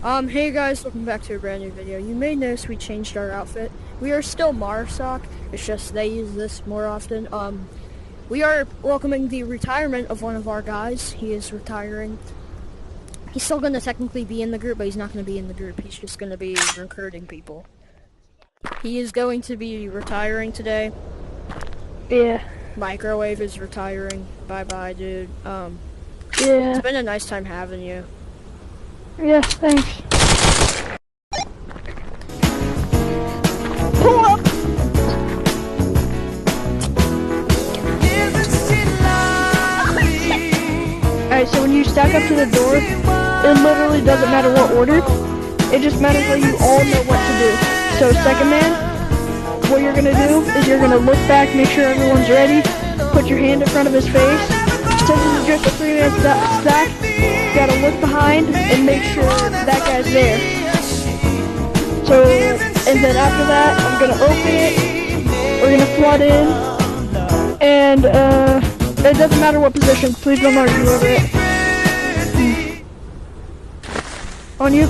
Hey guys, welcome back to a brand new video. You may notice we changed our outfit. We are still MARSOC, it's just they use this more often. We are welcoming the retirement of one of our guys. He is retiring. He's still gonna technically be in the group, but he's not gonna be in the group. He's just gonna be recruiting people. He is going to be retiring today. Yeah. Microwave is retiring. Bye-bye, dude. Yeah. It's been a nice time having you. Yeah, thanks. Pull up! Alright, so when you stack up to the door, it literally doesn't matter what order. It just matters that you all know what to do. So second man, what you're gonna do is you're gonna look back, make sure everyone's ready, put your hand in front of his face. Since it's just a 3-man stack, you gotta look behind and make sure that guy's there. So, and then after that, I'm gonna open it, we're gonna flood in, and it doesn't matter what position, please don't argue over it. On you.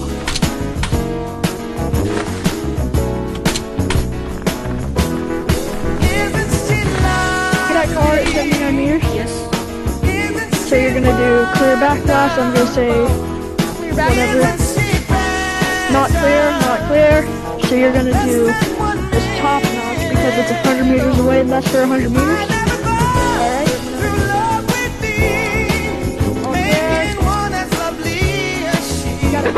Can I call it 79 meters? Yes. So you're gonna do clear back blast, I'm gonna say whatever. Not clear, not clear. So you're gonna do this top notch because it's 100 meters away, less for 100 meters. Alright. Okay. You gotta